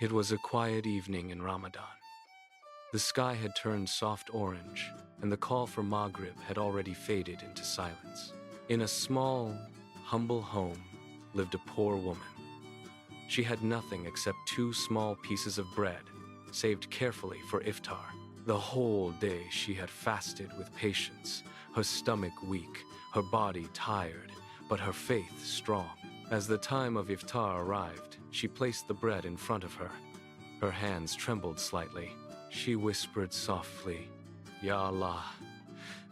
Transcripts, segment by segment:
It was a quiet evening in Ramadan. The sky had turned soft orange, and the call for Maghrib had already faded into silence. In a small, humble home lived a poor woman. She had nothing except 2 small pieces of bread, saved carefully for iftar. The whole day she had fasted with patience, her stomach weak, her body tired, but her faith strong. As the time of iftar arrived, she placed the bread in front of her. Her hands trembled slightly. She whispered softly, "Ya Allah,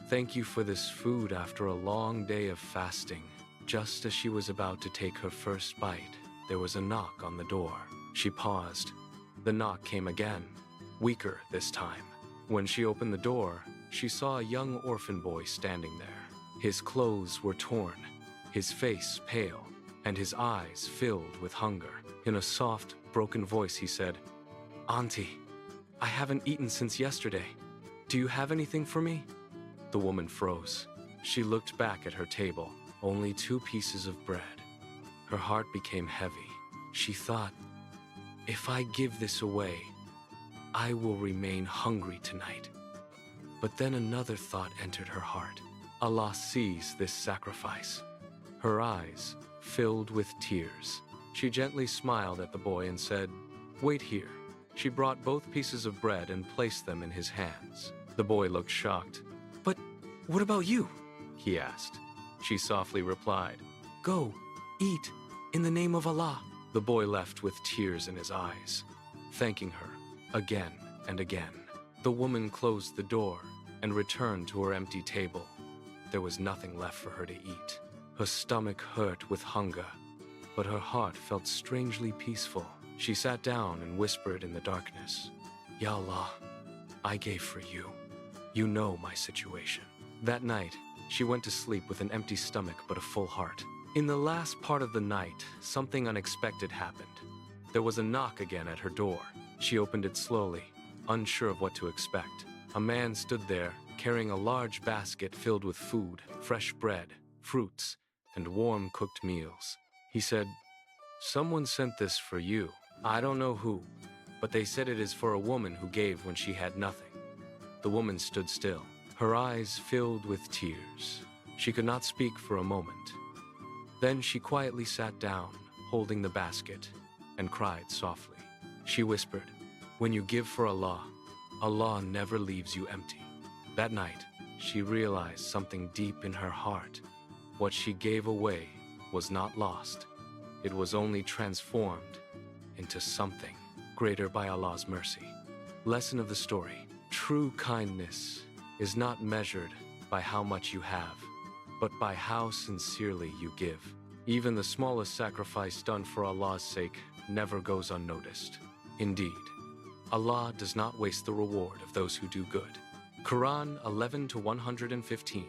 thank you for this food after a long day of fasting." Just as she was about to take her first bite, there was a knock on the door. She paused. The knock came again, weaker this time. When she opened the door, she saw a young orphan boy standing there. His clothes were torn, his face pale, and his eyes filled with hunger. In a soft, broken voice, he said, "Auntie, I haven't eaten since yesterday. Do you have anything for me?" The woman froze. She looked back at her table, only 2 pieces of bread. Her heart became heavy. She thought, "If I give this away, I will remain hungry tonight." But then another thought entered her heart. Allah sees this sacrifice. Her eyes filled with tears. She gently smiled at the boy and said, "Wait here." She brought both pieces of bread and placed them in his hands. The boy looked shocked. "But what about you?" he asked. She softly replied, "Go, eat, in the name of Allah." The boy left with tears in his eyes, thanking her again and again. The woman closed the door and returned to her empty table. There was nothing left for her to eat. Her stomach hurt with hunger, but her heart felt strangely peaceful. She sat down and whispered in the darkness, "Ya Allah, I gave for you. You know my situation." That night, she went to sleep with an empty stomach but a full heart. In the last part of the night, something unexpected happened. There was a knock again at her door. She opened it slowly, unsure of what to expect. A man stood there, carrying a large basket filled with food, fresh bread, fruits, and warm cooked meals. He said, "Someone sent this for you. I don't know who, but they said it is for a woman who gave when she had nothing." The woman stood still, her eyes filled with tears. She could not speak for a moment. Then she quietly sat down, holding the basket, and cried softly. She whispered, "When you give for Allah, Allah never leaves you empty." That night, she realized something deep in her heart. What she gave away was not lost. It was only transformed into something greater by Allah's mercy. Lesson of the story: true kindness is not measured by how much you have, but by how sincerely you give. Even the smallest sacrifice done for Allah's sake never goes unnoticed. Indeed, Allah does not waste the reward of those who do good. Quran 11-115.